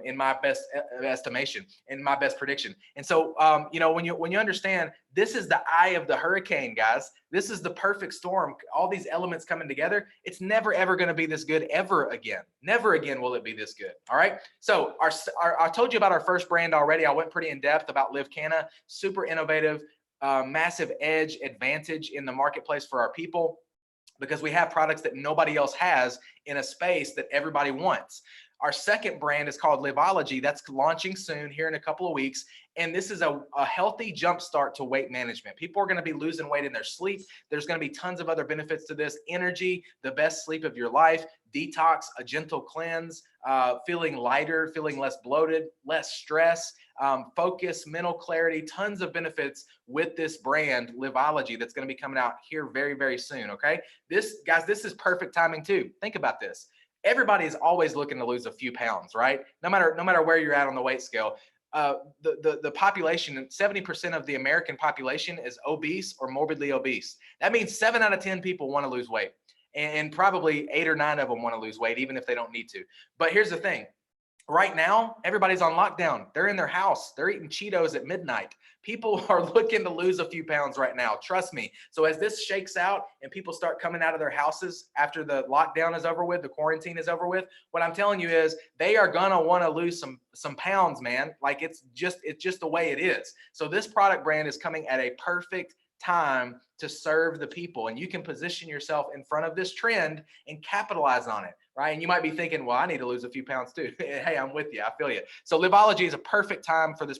in my best estimation, in my best prediction. And so, when you understand, this is the eye of the hurricane, guys. This is the perfect storm. All these elements coming together. It's never, ever going to be this good ever again. Never again will it be this good. All right. So I told you about our first brand already. I went pretty in depth about Live Canna. Super innovative, massive edge advantage in the marketplace for our people, because we have products that nobody else has in a space that everybody wants. Our second brand is called Liveology. That's launching soon here in a couple of weeks. And this is a healthy jumpstart to weight management. People are going to be losing weight in their sleep. There's going to be tons of other benefits to this. Energy, the best sleep of your life, detox, a gentle cleanse, feeling lighter, feeling less bloated, less stress, focus, mental clarity, tons of benefits with this brand, Liveology, that's going to be coming out here very, very soon. Okay. Guys, this is perfect timing too. Think about this. Everybody is always looking to lose a few pounds, right? No matter where you're at on the weight scale. The population, 70% of the American population is obese or morbidly obese. That means 7 out of 10 people want to lose weight, and probably 8 or 9 of them want to lose weight, even if they don't need to. But here's the thing. Right now, everybody's on lockdown. They're in their house. They're eating Cheetos at midnight. People are looking to lose a few pounds right now. Trust me. So as this shakes out and people start coming out of their houses after the lockdown is over with, the quarantine is over with, what I'm telling you is they are gonna want to lose some pounds, man. Like it's just the way it is. So this product brand is coming at a perfect time to serve the people, and you can position yourself in front of this trend and capitalize on it, right? And you might be thinking, well, I need to lose a few pounds too. Hey, I'm with you. I feel you. So Liveology is a perfect time for this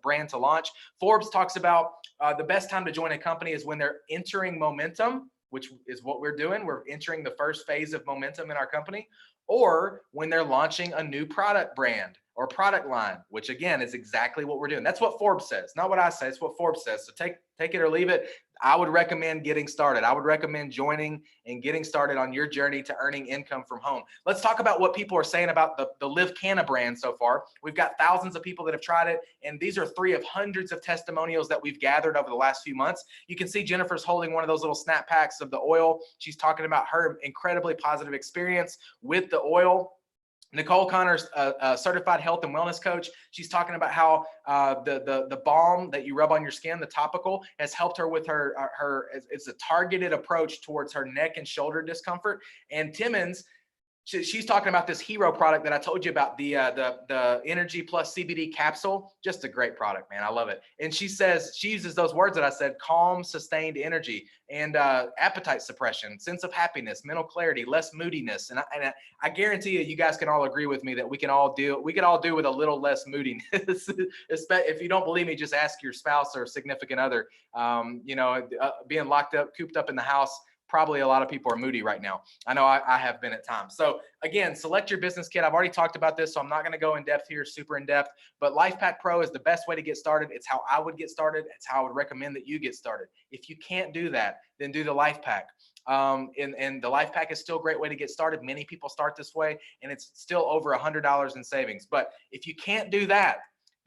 brand to launch. Forbes talks about the best time to join a company is when they're entering momentum, which is what we're doing. We're entering the first phase of momentum in our company, or when they're launching a new product brand or product line, which again is exactly what we're doing. That's what Forbes says, not what I say. It's what Forbes says. So take it or leave it. I would recommend getting started. I would recommend joining and getting started on your journey to earning income from home. Let's talk about what people are saying about the Live Canna brand so far. We've got thousands of people that have tried it, and these are 3 of hundreds of testimonials that we've gathered over the last few months. You can see Jennifer's holding one of those little snap packs of the oil. She's talking about her incredibly positive experience with the oil. Nicole Connor's a certified health and wellness coach. She's talking about how the balm that you rub on your skin, the topical, has helped her with her it's a targeted approach towards her neck and shoulder discomfort. And Timmons, she's talking about this hero product that I told you about, the Energy Plus CBD capsule. Just a great product, man. I love it. And she says, she uses those words that I said: calm, sustained energy, and appetite suppression, sense of happiness, mental clarity, less moodiness. And I guarantee you guys can all agree with me that we could all do with a little less moodiness. If you don't believe me, just ask your spouse or significant other. Being locked up, cooped up in the house, probably a lot of people are moody right now. I know I have been at times. So again, select your business kit. I've already talked about this, so I'm not going to go in depth here, super in depth, but LifePack Pro is the best way to get started. It's how I would get started. It's how I would recommend that you get started. If you can't do that, then do the LifePack. And the LifePack is still a great way to get started. Many people start this way, and it's still over $100 in savings. But if you can't do that,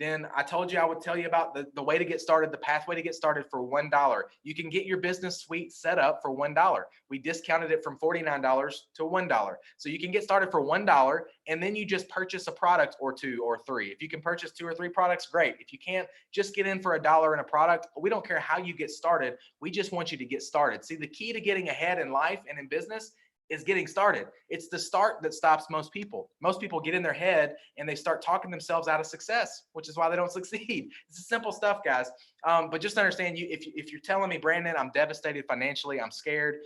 then I told you I would tell you about the way to get started, the pathway to get started for $1. You can get your business suite set up for $1. We discounted it from $49 to $1. So you can get started for $1, and then you just purchase a product or two or three. If you can purchase 2 or 3 products, great. If you can't, just get in for $1 in a product. We don't care how you get started. We just want you to get started. See, the key to getting ahead in life and in business is getting started. It's the start that stops most people. Most people get in their head and they start talking themselves out of success, which is why they don't succeed. It's simple stuff, guys. But just understand, if you're telling me, Brandon, I'm devastated financially, I'm scared.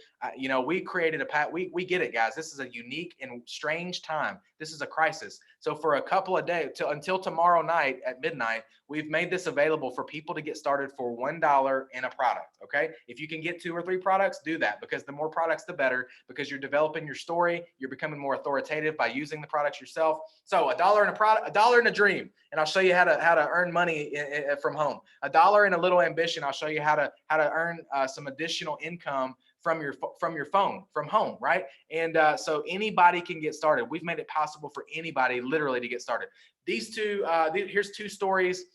We created we get it, guys. This is a unique and strange time. This is a crisis. So for a couple of days until tomorrow night at midnight, we've made this available for people to get started for $1 in a product. Okay. If you can get 2 or 3 products, do that, because the more products, the better, because you're developing your story. You're becoming more authoritative by using the products yourself. So $1 in a product, $1 in a dream. And I'll show you how to earn money from home. $1 in a little ambition. I'll show you how to earn some additional income from your phone, from home, right? And so anybody can get started. We've made it possible for anybody literally to get started. These two, here's 2 stories,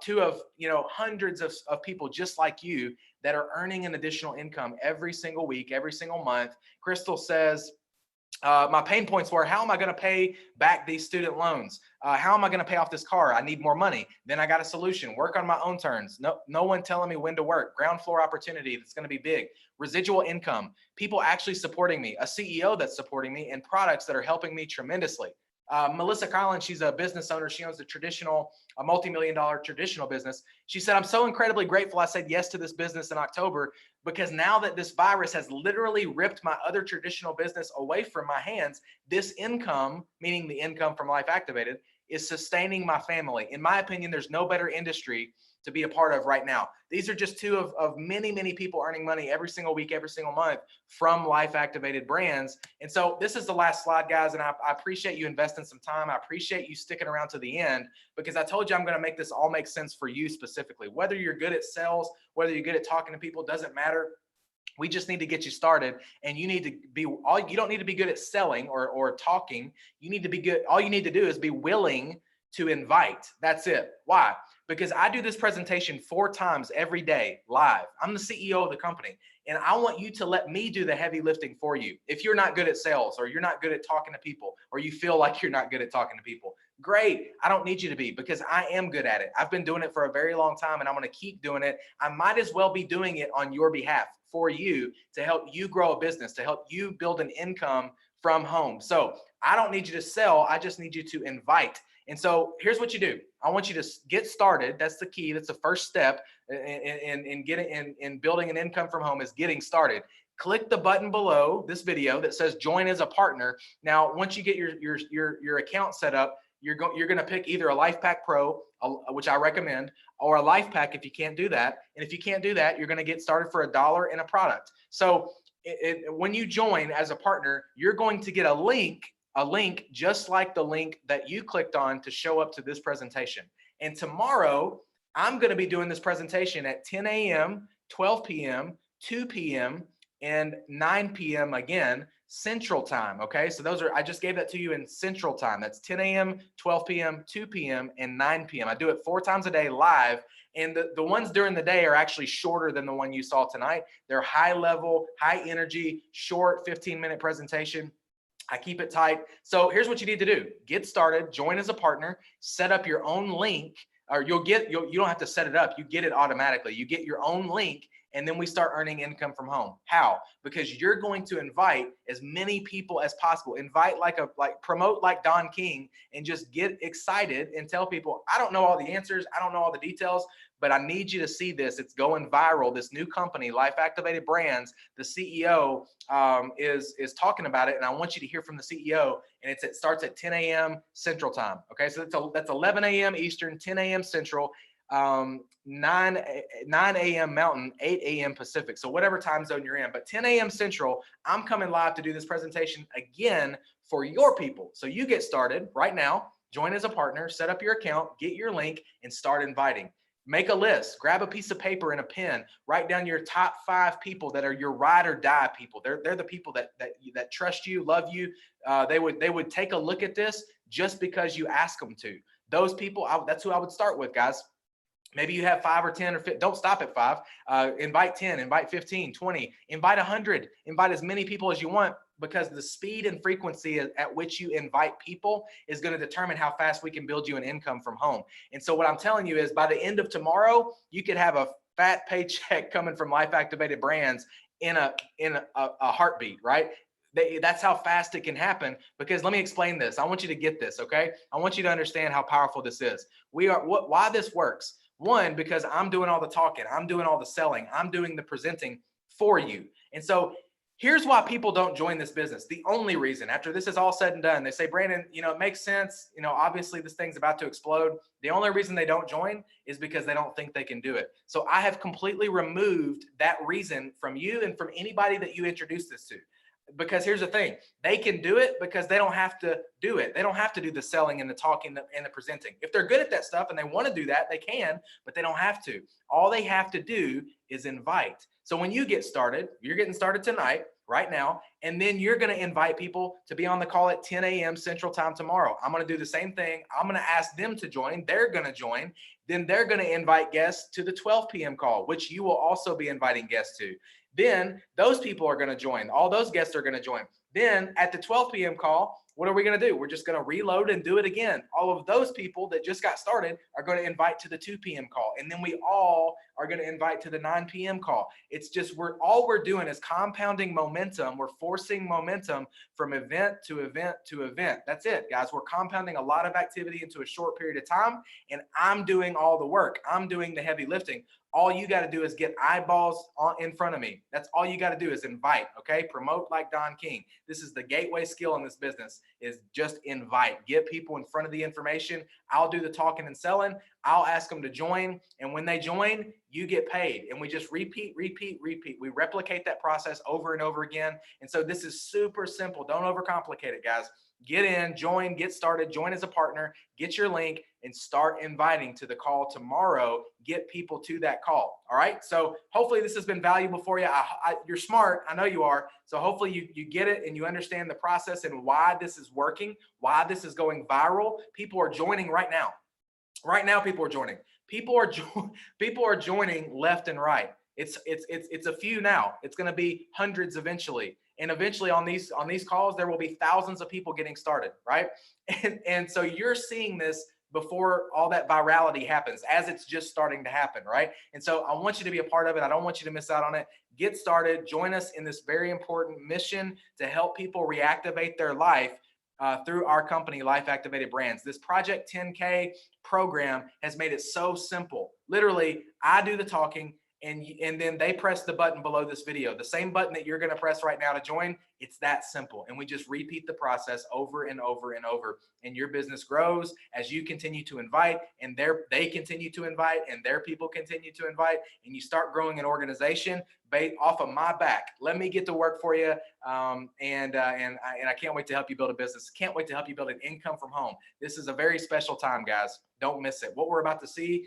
2 of hundreds of people just like you that are earning an additional income every single week, every single month. Crystal says, my pain points were, how am I going to pay back these student loans? How am I going to pay off this car? I need more money. Then I got a solution. Work on my own terms. No one telling me when to work. Ground floor opportunity that's going to be big. Residual income. People actually supporting me. A CEO that's supporting me, and products that are helping me tremendously. Melissa Collins, she's a business owner. She owns a multi-million-dollar traditional business. She said, I'm so incredibly grateful I said yes to this business in October, because now that this virus has literally ripped my other traditional business away from my hands, this income, meaning the income from Life Activated, is sustaining my family. In my opinion, there's no better industry to be a part of right now. These are just 2 of many, many people earning money every single week, every single month from Life Activated brands. And so this is the last slide, guys. And I appreciate you investing some time. I appreciate you sticking around to the end, because I told you I'm going to make this all make sense for you specifically. Whether you're good at sales, whether you're good at talking to people, doesn't matter. We just need to get you started, and you need to be you don't need to be good at selling or talking. You need to be good. All you need to do is be willing to invite. That's it. Why? Because I do this presentation 4 times every day live. I'm the CEO of the company, and I want you to let me do the heavy lifting for you. If you're not good at sales, or you're not good at talking to people, or you feel like you're not good at talking to people, great. I don't need you to be, because I am good at it. I've been doing it for a very long time, and I'm going to keep doing it. I might as well be doing it on your behalf for you, to help you grow a business, to help you build an income from home. So I don't need you to sell. I just need you to invite. And so here's what you do. I want you to get started. That's the key. That's the first step in building an income from home, is getting started. Click the button below this video that says join as a partner. Now, once you get your account set up, you're going to pick either a Life Pack Pro, which I recommend, or a Life Pack if you can't do that. And if you can't do that, you're going to get started for $1 in a product. So when you join as a partner, you're going to get a link just like the link that you clicked on to show up to this presentation. And tomorrow, I'm going to be doing this presentation at 10 a.m., 12 p.m., 2 p.m., and 9 p.m. again, Central Time. Okay, so I just gave that to you in Central Time. That's 10 a.m., 12 p.m., 2 p.m., and 9 p.m. I do it 4 times a day live. And the ones during the day are actually shorter than the one you saw tonight. They're high level, high energy, short 15-minute presentation. I keep it tight. So here's what you need to do. Get started, join as a partner, set up your own link, or you don't have to set it up. You get it automatically. You get your own link, and then we start earning income from home. How? Because you're going to invite as many people as possible. Invite promote like Don King, and just get excited and tell people, I don't know all the answers. I don't know all the details, but I need you to see this. It's going viral. This new company, Life Activated Brands, the CEO is talking about it, and I want you to hear from the CEO. And it starts at 10 a.m. Central Time. Okay, so that's 11 a.m. Eastern, 10 a.m. Central, 9 a.m. Mountain, 8 a.m. Pacific. So whatever time zone you're in, but 10 a.m. Central, I'm coming live to do this presentation again for your people. So you get started right now. Join as a partner, set up your account, get your link, and start inviting. Make a list, grab a piece of paper and a pen, write down your top 5 people that are your ride or die people. They're the people that trust you, love you. They would take a look at this just because you ask them to. those people, that's who I would start with, guys. Maybe you have 5 or 10 or 15, don't stop at 5. Invite 10, invite 15, 20, invite 100, invite as many people as you want, because the speed and frequency at which you invite people is going to determine how fast we can build you an income from home. And so what I'm telling you is, by the end of tomorrow, you could have a fat paycheck coming from Life Activated Brands in a heartbeat, right? That's how fast it can happen. Because let me explain this. I want you to get this, okay? I want you to understand how powerful this is. Why this works. One, because I'm doing all the talking, I'm doing all the selling, I'm doing the presenting for you. And so here's why people don't join this business. The only reason, after this is all said and done, they say, Brandon, it makes sense. Obviously this thing's about to explode. The only reason they don't join is because they don't think they can do it. So I have completely removed that reason from you and from anybody that you introduce this to. Because here's the thing, they can do it because they don't have to do it. They don't have to do the selling and the talking and the presenting. If they're good at that stuff and they want to do that, they can, but they don't have to. All they have to do is invite. So when you get started, you're getting started tonight, right now, and then you're going to invite people to be on the call at 10 a.m. Central Time tomorrow. I'm going to do the same thing. I'm going to ask them to join. They're going to join. Then they're going to invite guests to the 12 p.m. call, which you will also be inviting guests to. Then those people are going to join. All those guests are going to join. Then at the 12 p.m. call, what are we going to do? We're just going to reload and do it again. All of those people that just got started are going to invite to the 2 p.m. call. And then we all are going to invite to the 9 p.m. call. It's just, all we're doing is compounding momentum. We're forcing momentum from event to event to event. That's it, guys. We're compounding a lot of activity into a short period of time. And I'm doing all the work. I'm doing the heavy lifting. All you got to do is get eyeballs in front of me. That's all you got to do is invite, okay? Promote like Don King. This is the gateway skill in this business, is just invite. Get people in front of the information. I'll do the talking and selling. I'll ask them to join. And when they join, you get paid. And we just repeat, repeat, repeat. We replicate that process over and over again. And so this is super simple. Don't overcomplicate it, guys. Get in, join, get started, join as a partner, get your link, and start inviting to the call tomorrow. Get people to that call. All right. So hopefully this has been valuable for you. You're smart. I know you are. So hopefully you get it and you understand the process and why this is working, why this is going viral. People are joining right now. Right now, people are joining. People are joining left and right. It's a few now. It's going to be hundreds eventually. And eventually on these calls, there will be thousands of people getting started, right? And so you're seeing this before all that virality happens, as it's just starting to happen, right? And so I want you to be a part of it. I don't want you to miss out on it. Get started. Join us in this very important mission to help people reactivate their life through our company, Life Activated Brands. This Project 10K program has made it so simple. Literally, I do the talking, and then they press the button below this video, the same button that you're going to press right now to join. It's that simple. And we just repeat the process over and over and over. And your business grows as you continue to invite, and they continue to invite, and their people continue to invite, and you start growing an organization off of my back. Let me get to work for you. And I can't wait to help you build a business. Can't wait to help you build an income from home. This is a very special time, guys. Don't miss it. What we're about to see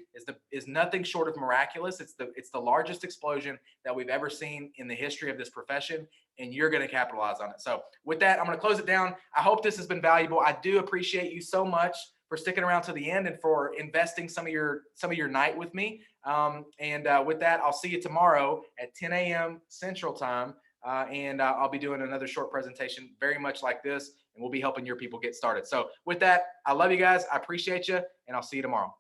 is nothing short of miraculous. It's the largest explosion that we've ever seen in the history of this profession, and you're going to capitalize on it. So with that, I'm going to close it down. I hope this has been valuable. I do appreciate you so much for sticking around to the end and for investing some of your night with me. With that, I'll see you tomorrow at 10 a.m. Central Time. I'll be doing another short presentation very much like this, and we'll be helping your people get started. So with that, I love you guys. I appreciate you, and I'll see you tomorrow.